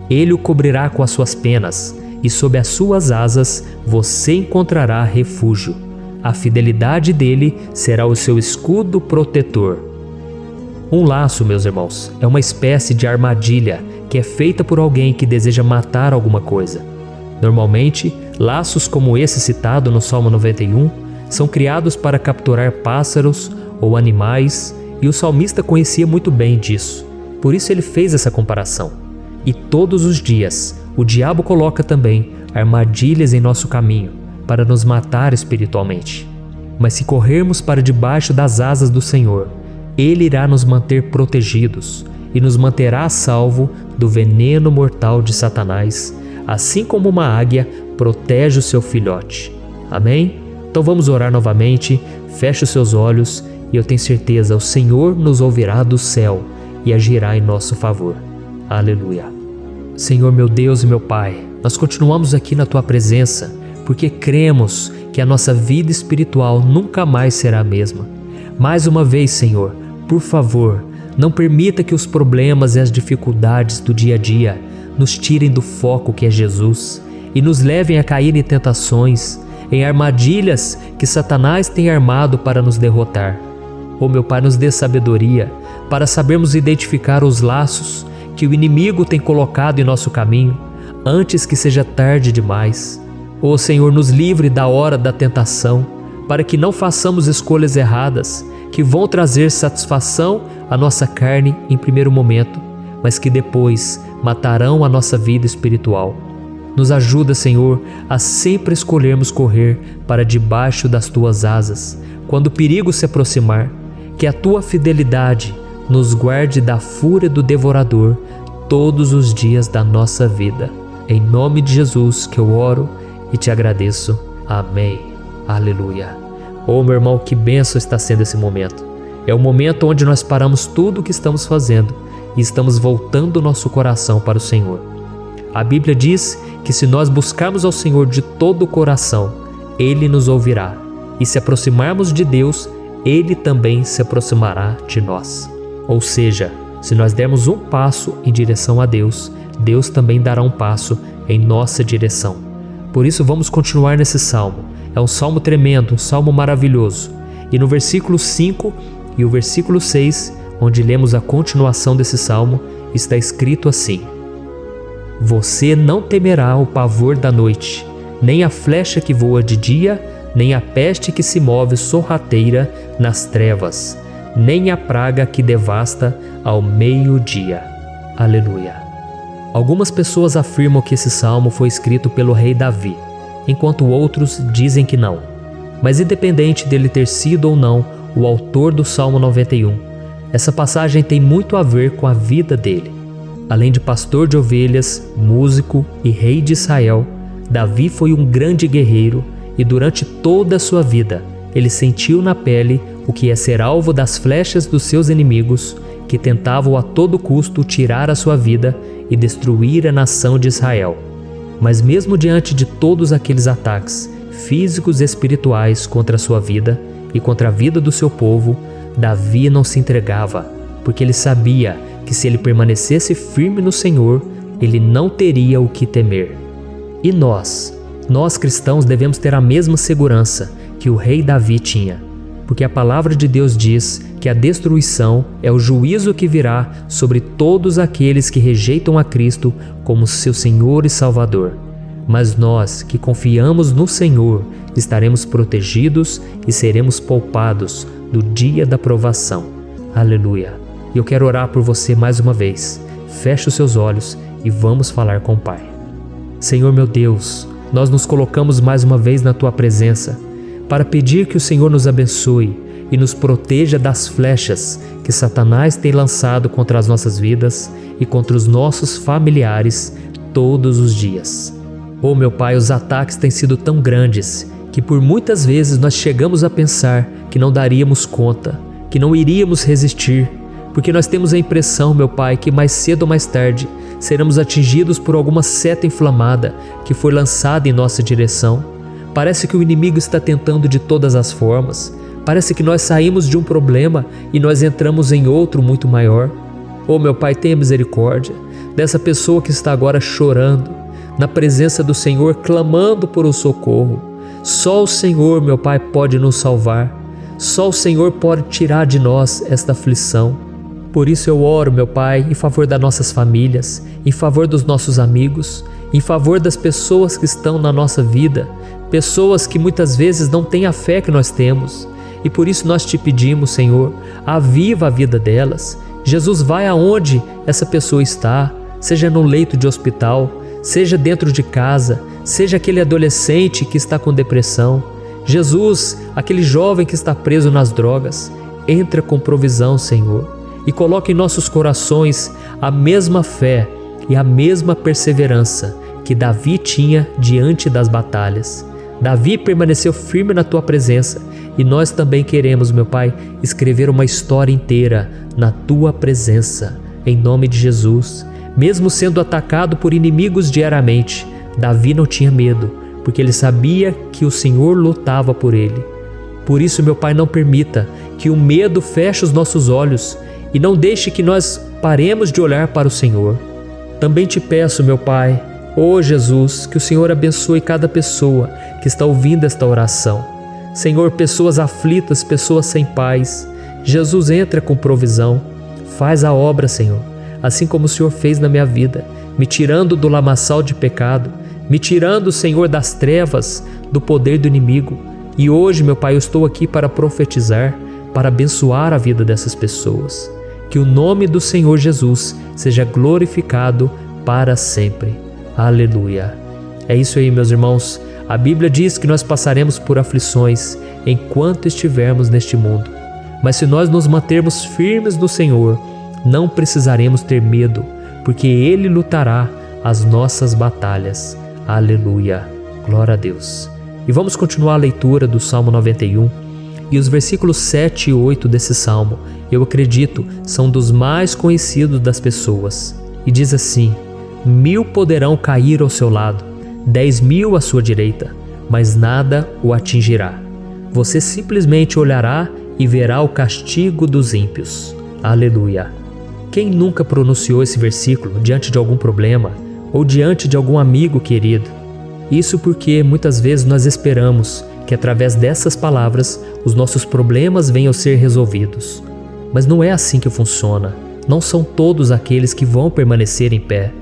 Ele o cobrirá com as suas penas, e sob as suas asas você encontrará refúgio. A fidelidade dele será o seu escudo protetor. Um laço, meus irmãos, é uma espécie de armadilha que é feita por alguém que deseja matar alguma coisa. Normalmente, laços como esse citado no Salmo 91 são criados para capturar pássaros ou animais, e o salmista conhecia muito bem disso. Por isso ele fez essa comparação. E todos os dias, o diabo coloca também armadilhas em nosso caminho para nos matar espiritualmente. Mas se corrermos para debaixo das asas do Senhor, Ele irá nos manter protegidos e nos manterá a salvo do veneno mortal de Satanás, assim como uma águia protege o seu filhote. Amém? Então vamos orar novamente, feche os seus olhos e eu tenho certeza, o Senhor nos ouvirá do céu e agirá em nosso favor. Aleluia. Senhor meu Deus e meu Pai, nós continuamos aqui na Tua presença porque cremos que a nossa vida espiritual nunca mais será a mesma. Mais uma vez, Senhor, por favor, não permita que os problemas e as dificuldades do dia a dia nos tirem do foco que é Jesus e nos levem a cair em tentações, em armadilhas que Satanás tem armado para nos derrotar. Oh meu Pai, nos dê sabedoria para sabermos identificar os laços que o inimigo tem colocado em nosso caminho antes que seja tarde demais. Oh Senhor, nos livre da hora da tentação, para que não façamos escolhas erradas que vão trazer satisfação à nossa carne em primeiro momento, mas que depois matarão a nossa vida espiritual. Nos ajuda, Senhor, a sempre escolhermos correr para debaixo das Tuas asas quando o perigo se aproximar, que a Tua fidelidade nos guarde da fúria do devorador todos os dias da nossa vida. Em nome de Jesus que eu oro e te agradeço. Amém. Aleluia. Oh, meu irmão, que bênção está sendo esse momento. É o momento onde nós paramos tudo o que estamos fazendo e estamos voltando o nosso coração para o Senhor. A Bíblia diz que se nós buscarmos ao Senhor de todo o coração, Ele nos ouvirá. E se aproximarmos de Deus, Ele também se aproximará de nós. Ou seja, se nós dermos um passo em direção a Deus, Deus também dará um passo em nossa direção. Por isso vamos continuar nesse salmo. É um salmo tremendo, um salmo maravilhoso. E no versículo 5 e o versículo 6, onde lemos a continuação desse salmo, está escrito assim: Você não temerá o pavor da noite, nem a flecha que voa de dia, nem a peste que se move sorrateira nas trevas, nem a praga que devasta ao meio-dia. Aleluia. Algumas pessoas afirmam que esse salmo foi escrito pelo rei Davi, enquanto outros dizem que não. Mas independente dele ter sido ou não o autor do Salmo 91, essa passagem tem muito a ver com a vida dele. Além de pastor de ovelhas, músico e rei de Israel, Davi foi um grande guerreiro e durante toda a sua vida ele sentiu na pele o que é ser alvo das flechas dos seus inimigos que tentavam a todo custo tirar a sua vida e destruir a nação de Israel. Mas mesmo diante de todos aqueles ataques físicos e espirituais contra a sua vida e contra a vida do seu povo, Davi não se entregava, porque ele sabia que se ele permanecesse firme no Senhor, ele não teria o que temer. E nós cristãos devemos ter a mesma segurança que o rei Davi tinha, porque a palavra de Deus diz que a destruição é o juízo que virá sobre todos aqueles que rejeitam a Cristo como seu Senhor e Salvador. Mas nós que confiamos no Senhor estaremos protegidos e seremos poupados do dia da provação. Aleluia. E eu quero orar por você mais uma vez. Feche os seus olhos e vamos falar com o Pai. Senhor meu Deus, nós nos colocamos mais uma vez na Tua presença para pedir que o Senhor nos abençoe e nos proteja das flechas que Satanás tem lançado contra as nossas vidas e contra os nossos familiares todos os dias. Oh meu Pai, os ataques têm sido tão grandes que por muitas vezes nós chegamos a pensar que não daríamos conta, que não iríamos resistir, porque nós temos a impressão, meu Pai, que mais cedo ou mais tarde seremos atingidos por alguma seta inflamada que foi lançada em nossa direção. Parece que o inimigo está tentando de todas as formas. Parece que nós saímos de um problema e nós entramos em outro muito maior. Oh, meu Pai, tenha misericórdia dessa pessoa que está agora chorando, na presença do Senhor, clamando por um socorro. Só o Senhor, meu Pai, pode nos salvar. Só o Senhor pode tirar de nós esta aflição. Por isso eu oro, meu Pai, em favor das nossas famílias, em favor dos nossos amigos, em favor das pessoas que estão na nossa vida, pessoas que muitas vezes não têm a fé que nós temos. E por isso nós te pedimos, Senhor, aviva a vida delas. Jesus, vai aonde essa pessoa está, seja no leito de hospital, seja dentro de casa, seja aquele adolescente que está com depressão. Jesus, aquele jovem que está preso nas drogas, entra com provisão, Senhor, e coloca em nossos corações a mesma fé e a mesma perseverança que Davi tinha diante das batalhas. Davi permaneceu firme na tua presença e nós também queremos, meu Pai, escrever uma história inteira na tua presença, em nome de Jesus. Mesmo sendo atacado por inimigos diariamente, Davi não tinha medo, porque ele sabia que o Senhor lutava por ele. Por isso, meu Pai, não permita que o medo feche os nossos olhos e não deixe que nós paremos de olhar para o Senhor. Também te peço, meu Pai, ó Jesus, que o Senhor abençoe cada pessoa que está ouvindo esta oração. Senhor, pessoas aflitas, pessoas sem paz. Jesus, entra com provisão. Faz a obra, Senhor, assim como o Senhor fez na minha vida, me tirando do lamaçal de pecado, me tirando, Senhor, das trevas, do poder do inimigo. E hoje, meu Pai, eu estou aqui para profetizar, para abençoar a vida dessas pessoas. Que o nome do Senhor Jesus seja glorificado para sempre. Aleluia. É isso aí, meus irmãos. A Bíblia diz que nós passaremos por aflições enquanto estivermos neste mundo. Mas se nós nos mantermos firmes no Senhor, não precisaremos ter medo, porque Ele lutará as nossas batalhas. Aleluia. Glória a Deus. E vamos continuar a leitura do Salmo 91. E os versículos 7 e 8 desse salmo, eu acredito, são dos mais conhecidos das pessoas. E diz assim: 1000 poderão cair ao seu lado, 10.000 à sua direita, mas nada o atingirá. Você simplesmente olhará e verá o castigo dos ímpios. Aleluia. Quem nunca pronunciou esse versículo diante de algum problema ou diante de algum amigo querido? Isso porque muitas vezes nós esperamos que através dessas palavras os nossos problemas venham a ser resolvidos. Mas não é assim que funciona. Não são todos aqueles que vão permanecer em pé.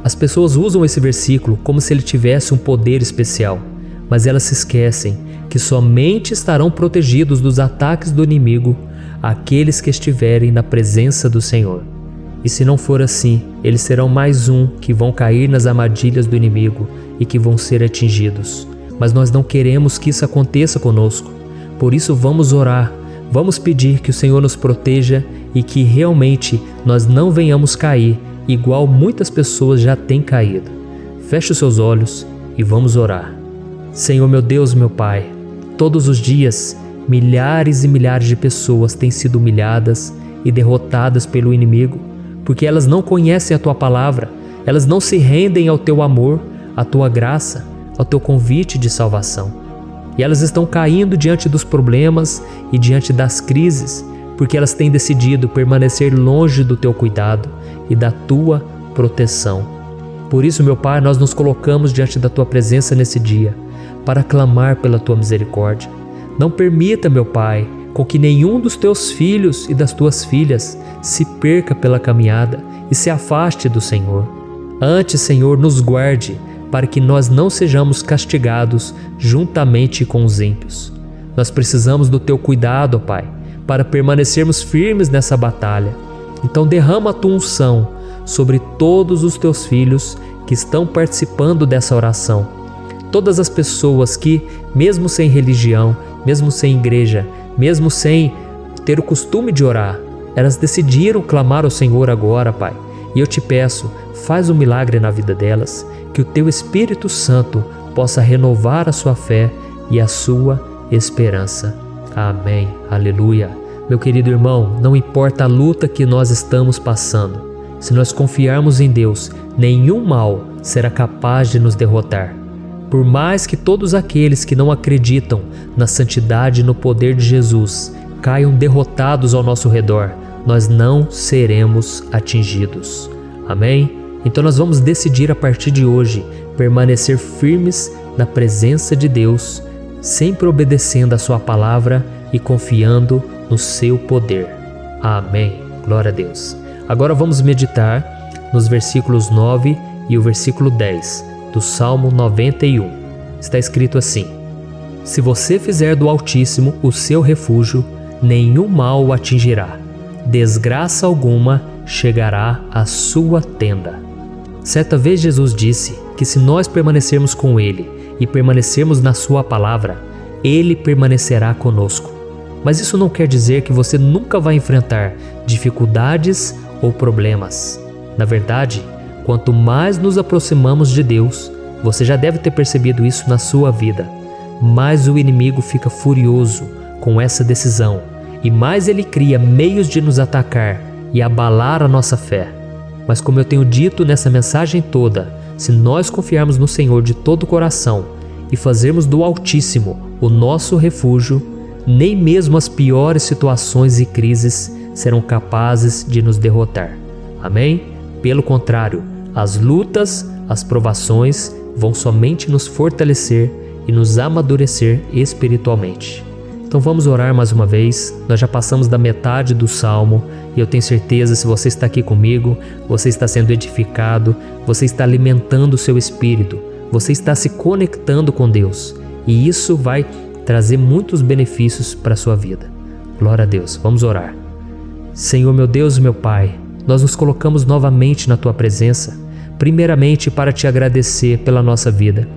As pessoas usam esse versículo como se ele tivesse um poder especial, mas elas se esquecem que somente estarão protegidos dos ataques do inimigo aqueles que estiverem na presença do Senhor. E se não for assim, eles serão mais um que vão cair nas armadilhas do inimigo e que vão ser atingidos. Mas nós não queremos que isso aconteça conosco. Por isso vamos orar, vamos pedir que o Senhor nos proteja e que realmente nós não venhamos cair igual muitas pessoas já têm caído. Feche os seus olhos e vamos orar. Senhor, meu Deus, meu Pai, todos os dias milhares e milhares de pessoas têm sido humilhadas e derrotadas pelo inimigo, porque elas não conhecem a Tua palavra, elas não se rendem ao Teu amor, à Tua graça, ao Teu convite de salvação. E elas estão caindo diante dos problemas e diante das crises, porque elas têm decidido permanecer longe do Teu cuidado e da Tua proteção. Por isso, meu Pai, nós nos colocamos diante da Tua presença nesse dia, para clamar pela Tua misericórdia. Não permita, meu Pai, com que nenhum dos Teus filhos e das Tuas filhas se perca pela caminhada e se afaste do Senhor. Antes, Senhor, nos guarde, para que nós não sejamos castigados juntamente com os ímpios. Nós precisamos do Teu cuidado, Pai, para permanecermos firmes nessa batalha. Então derrama a Tua unção sobre todos os Teus filhos que estão participando dessa oração. Todas as pessoas que, mesmo sem religião, mesmo sem igreja, mesmo sem ter o costume de orar, elas decidiram clamar ao Senhor agora, Pai. E eu te peço, faz um milagre na vida delas, que o Teu Espírito Santo possa renovar a sua fé, e a sua esperança. Amém. Aleluia. Meu querido irmão, não importa a luta que nós estamos passando, se nós confiarmos em Deus, nenhum mal será capaz de nos derrotar. Por mais que todos aqueles que não acreditam na santidade e no poder de Jesus caiam derrotados ao nosso redor, nós não seremos atingidos. Amém? Então nós vamos decidir a partir de hoje permanecer firmes na presença de Deus, sempre obedecendo a sua palavra e confiando no seu poder. Amém. Glória a Deus. Agora vamos meditar nos versículos 9 e o versículo 10 do Salmo 91. Está escrito assim: Se você fizer do Altíssimo o seu refúgio, nenhum mal o atingirá, desgraça alguma chegará à sua tenda. Certa vez Jesus disse que se nós permanecermos com Ele e permanecermos na sua palavra, Ele permanecerá conosco. Mas isso não quer dizer que você nunca vai enfrentar dificuldades ou problemas. Na verdade, quanto mais nos aproximamos de Deus, você já deve ter percebido isso na sua vida, mais o inimigo fica furioso com essa decisão e mais ele cria meios de nos atacar e abalar a nossa fé. Mas como eu tenho dito nessa mensagem toda, se nós confiarmos no Senhor de todo o coração e fazermos do Altíssimo o nosso refúgio, nem mesmo as piores situações e crises serão capazes de nos derrotar. Amém? Pelo contrário, as lutas, as provações vão somente nos fortalecer e nos amadurecer espiritualmente. Então vamos orar mais uma vez. Nós já passamos da metade do Salmo e eu tenho certeza, se você está aqui comigo, você está sendo edificado, você está alimentando o seu espírito, você está se conectando com Deus e isso vai trazer muitos benefícios para a sua vida. Glória a Deus. Vamos orar. Senhor, meu Deus e meu Pai, nós nos colocamos novamente na Tua presença, primeiramente para Te agradecer pela nossa vida.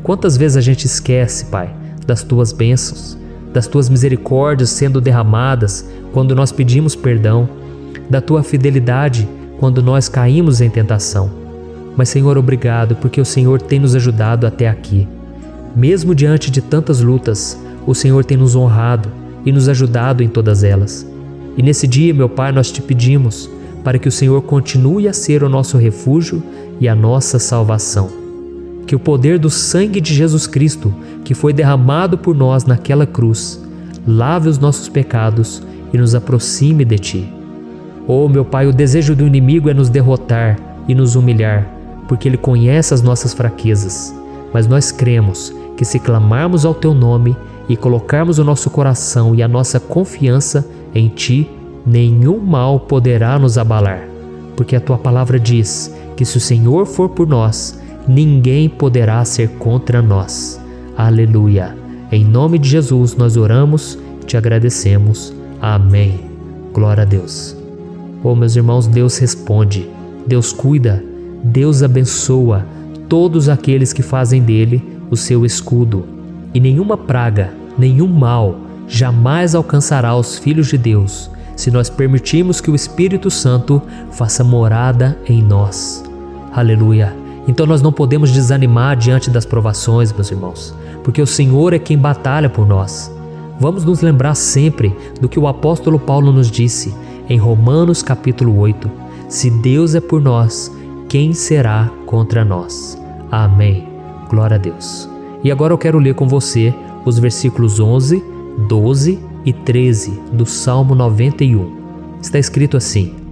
Quantas vezes a gente esquece, Pai, das Tuas bênçãos, das Tuas misericórdias sendo derramadas quando nós pedimos perdão, da Tua fidelidade quando nós caímos em tentação. Mas, Senhor, obrigado, porque o Senhor tem nos ajudado até aqui. Mesmo diante de tantas lutas, o Senhor tem nos honrado e nos ajudado em todas elas. E nesse dia, meu Pai, nós Te pedimos para que o Senhor continue a ser o nosso refúgio e a nossa salvação. Que o poder do sangue de Jesus Cristo, que foi derramado por nós naquela cruz, lave os nossos pecados e nos aproxime de Ti. Oh, meu Pai, o desejo do inimigo é nos derrotar e nos humilhar, porque ele conhece as nossas fraquezas. Mas nós cremos que se clamarmos ao Teu nome e colocarmos o nosso coração e a nossa confiança em Ti, nenhum mal poderá nos abalar, porque a Tua palavra diz que se o Senhor for por nós, ninguém poderá ser contra nós. Aleluia! Em nome de Jesus nós oramos e Te agradecemos. Amém. Glória a Deus. Oh, meus irmãos, Deus responde, Deus cuida, Deus abençoa todos aqueles que fazem dele o seu escudo. E nenhuma praga, nenhum mal jamais alcançará os filhos de Deus, se nós permitirmos que o Espírito Santo faça morada em nós. Aleluia! Então nós não podemos desanimar diante das provações, meus irmãos, porque o Senhor é quem batalha por nós. Vamos nos lembrar sempre do que o apóstolo Paulo nos disse em Romanos capítulo 8: se Deus é por nós, quem será contra nós? Amém. Glória a Deus. E agora eu quero ler com você os versículos 11, 12 e 13 do Salmo 91. Está escrito assim: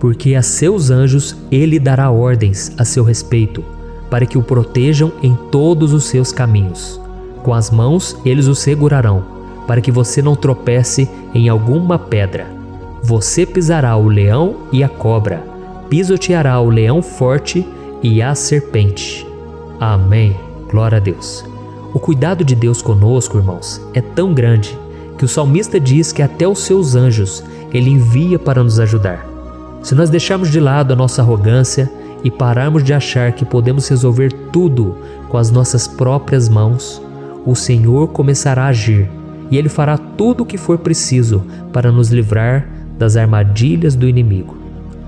porque a seus anjos ele dará ordens a seu respeito, para que o protejam em todos os seus caminhos. Com as mãos eles o segurarão, para que você não tropece em alguma pedra. Você pisará o leão e a cobra, pisoteará o leão forte e a serpente. Amém. Glória a Deus. O cuidado de Deus conosco, irmãos, é tão grande que o salmista diz que até os seus anjos ele envia para nos ajudar. Se nós deixarmos de lado a nossa arrogância e pararmos de achar que podemos resolver tudo com as nossas próprias mãos, o Senhor começará a agir e Ele fará tudo o que for preciso para nos livrar das armadilhas do inimigo.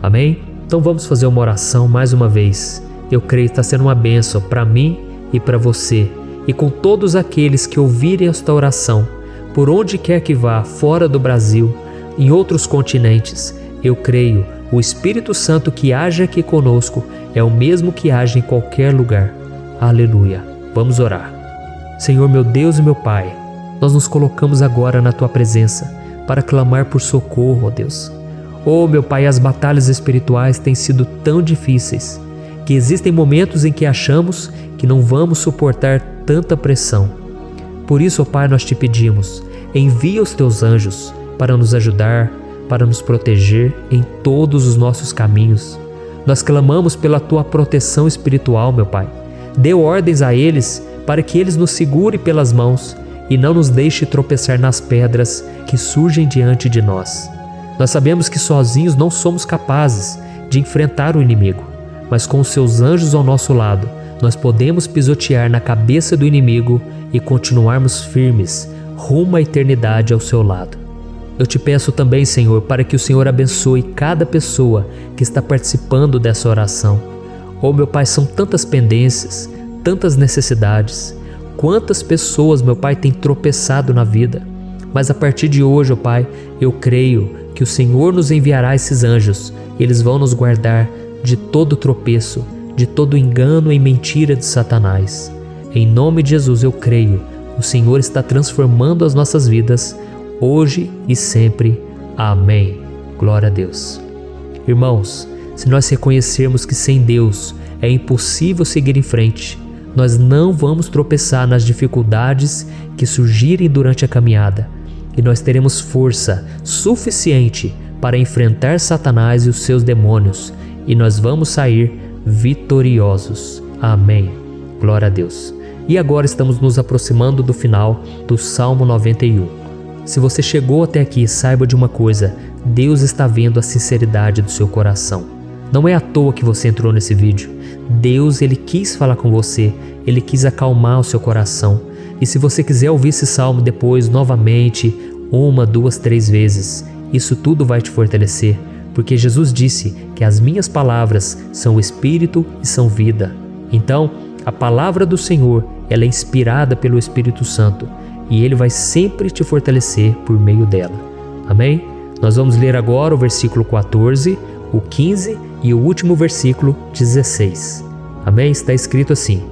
Amém? Então vamos fazer uma oração mais uma vez. Eu creio que está sendo uma bênção para mim e para você, e com todos aqueles que ouvirem esta oração, por onde quer que vá, fora do Brasil, em outros continentes. Eu creio, o Espírito Santo que age aqui conosco é o mesmo que age em qualquer lugar. Aleluia. Vamos orar. Senhor, meu Deus e meu Pai, nós nos colocamos agora na Tua presença para clamar por socorro, ó Deus. Oh, meu Pai, as batalhas espirituais têm sido tão difíceis que existem momentos em que achamos que não vamos suportar tanta pressão. Por isso, ó Pai, nós te pedimos, envia os Teus anjos para nos ajudar, para nos proteger em todos os nossos caminhos. Nós clamamos pela Tua proteção espiritual, meu Pai. Dê ordens a eles para que eles nos segurem pelas mãos e não nos deixe tropeçar nas pedras que surgem diante de nós. Nós sabemos que sozinhos não somos capazes de enfrentar o inimigo, mas com os Seus anjos ao nosso lado, nós podemos pisotear na cabeça do inimigo e continuarmos firmes rumo à eternidade ao Seu lado. Eu te peço também, Senhor, para que o Senhor abençoe cada pessoa que está participando dessa oração. Oh, meu Pai, são tantas pendências, tantas necessidades. Quantas pessoas, meu Pai, têm tropeçado na vida. Mas a partir de hoje, ó Pai, eu creio que o Senhor nos enviará esses anjos e eles vão nos guardar de todo tropeço, de todo engano e mentira de Satanás. Em nome de Jesus eu creio, o Senhor está transformando as nossas vidas, hoje e sempre. Amém. Glória a Deus. Irmãos, se nós reconhecermos que sem Deus é impossível seguir em frente, nós não vamos tropeçar nas dificuldades que surgirem durante a caminhada, e nós teremos força suficiente para enfrentar Satanás e os seus demônios, e nós vamos sair vitoriosos. Amém. Glória a Deus. E agora estamos nos aproximando do final do Salmo 91. Se você chegou até aqui, saiba de uma coisa: Deus está vendo a sinceridade do seu coração. Não é à toa que você entrou nesse vídeo. Deus, Ele quis falar com você, Ele quis acalmar o seu coração. E se você quiser ouvir esse salmo depois, novamente, 1, 2, 3 vezes, isso tudo vai te fortalecer, porque Jesus disse que as minhas palavras são espírito e são vida. Então, a palavra do Senhor, ela é inspirada pelo Espírito Santo, e Ele vai sempre te fortalecer por meio dela. Amém? Nós vamos ler agora o versículo 14, o 15 e o último versículo 16. Amém? Está escrito assim: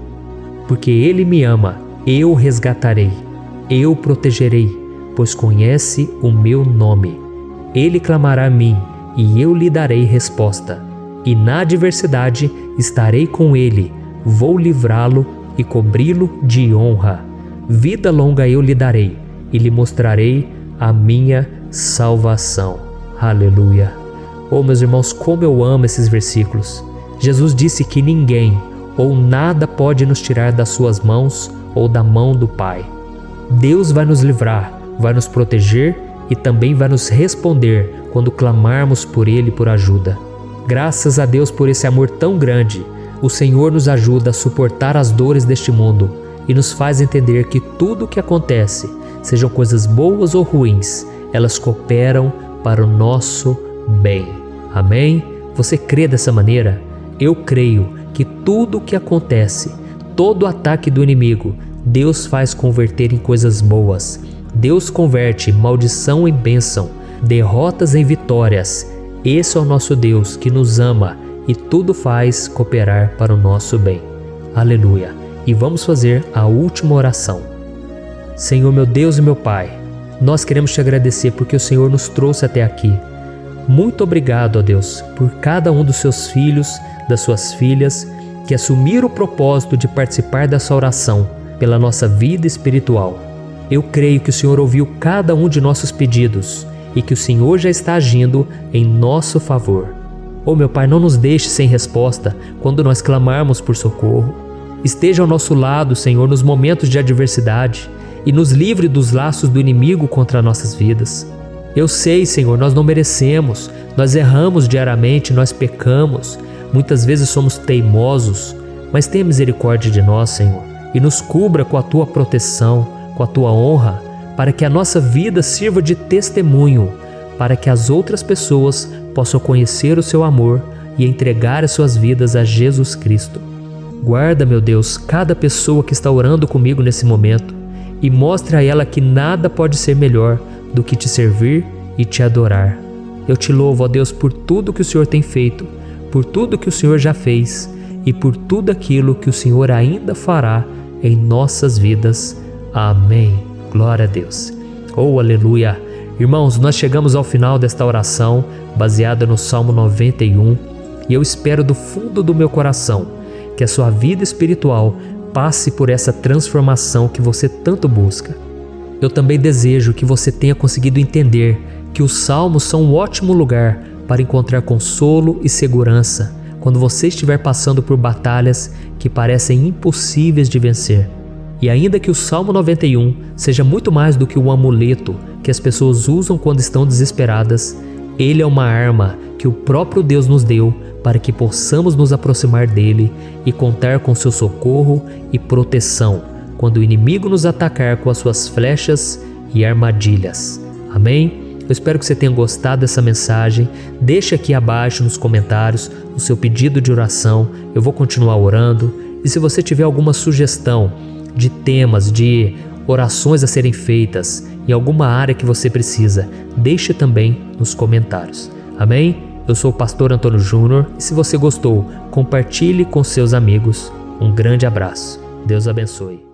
porque Ele me ama, eu o resgatarei, eu o protegerei, pois conhece o meu nome. Ele clamará a mim, e eu lhe darei resposta. E na adversidade estarei com ele, vou livrá-lo e cobri-lo de honra. Vida longa eu lhe darei, e lhe mostrarei a minha salvação. Aleluia. Oh, meus irmãos, como eu amo esses versículos. Jesus disse que ninguém ou nada pode nos tirar das suas mãos ou da mão do Pai. Deus vai nos livrar, vai nos proteger e também vai nos responder quando clamarmos por Ele por ajuda. Graças a Deus por esse amor tão grande, o Senhor nos ajuda a suportar as dores deste mundo e nos faz entender que tudo o que acontece, sejam coisas boas ou ruins, elas cooperam para o nosso bem. Amém? Você crê dessa maneira? Eu creio que tudo o que acontece, todo ataque do inimigo, Deus faz converter em coisas boas. Deus converte maldição em bênção, derrotas em vitórias. Esse é o nosso Deus que nos ama e tudo faz cooperar para o nosso bem. Aleluia! E vamos fazer a última oração. Senhor, meu Deus e meu Pai, nós queremos te agradecer porque o Senhor nos trouxe até aqui. Muito obrigado, ó Deus, por cada um dos seus filhos, das suas filhas, que assumiram o propósito de participar dessa oração pela nossa vida espiritual. Eu creio que o Senhor ouviu cada um de nossos pedidos e que o Senhor já está agindo em nosso favor. Oh, meu Pai, não nos deixe sem resposta quando nós clamarmos por socorro. Esteja ao nosso lado, Senhor, nos momentos de adversidade e nos livre dos laços do inimigo contra nossas vidas. Eu sei, Senhor, nós não merecemos, nós erramos diariamente, nós pecamos, muitas vezes somos teimosos, mas tenha misericórdia de nós, Senhor, e nos cubra com a Tua proteção, com a Tua honra, para que a nossa vida sirva de testemunho, para que as outras pessoas possam conhecer o Seu amor e entregar as suas vidas a Jesus Cristo. Guarda, meu Deus, cada pessoa que está orando comigo nesse momento e mostre a ela que nada pode ser melhor do que te servir e te adorar. Eu te louvo, ó Deus, por tudo que o Senhor tem feito, por tudo que o Senhor já fez e por tudo aquilo que o Senhor ainda fará em nossas vidas. Amém. Glória a Deus. Oh, aleluia. Irmãos, nós chegamos ao final desta oração baseada no Salmo 91 e eu espero do fundo do meu coração que a sua vida espiritual passe por essa transformação que você tanto busca. Eu também desejo que você tenha conseguido entender que os salmos são um ótimo lugar para encontrar consolo e segurança quando você estiver passando por batalhas que parecem impossíveis de vencer. E ainda que o Salmo 91 seja muito mais do que um amuleto que as pessoas usam quando estão desesperadas, ele é uma arma que o próprio Deus nos deu para que possamos nos aproximar dele e contar com seu socorro e proteção quando o inimigo nos atacar com as suas flechas e armadilhas. Amém? Eu espero que você tenha gostado dessa mensagem. Deixe aqui abaixo nos comentários o seu pedido de oração. Eu vou continuar orando. E se você tiver alguma sugestão de temas, de orações a serem feitas em alguma área que você precisa, deixe também nos comentários. Amém? Eu sou o pastor Antônio Júnior e se você gostou, compartilhe com seus amigos. Um grande abraço. Deus abençoe.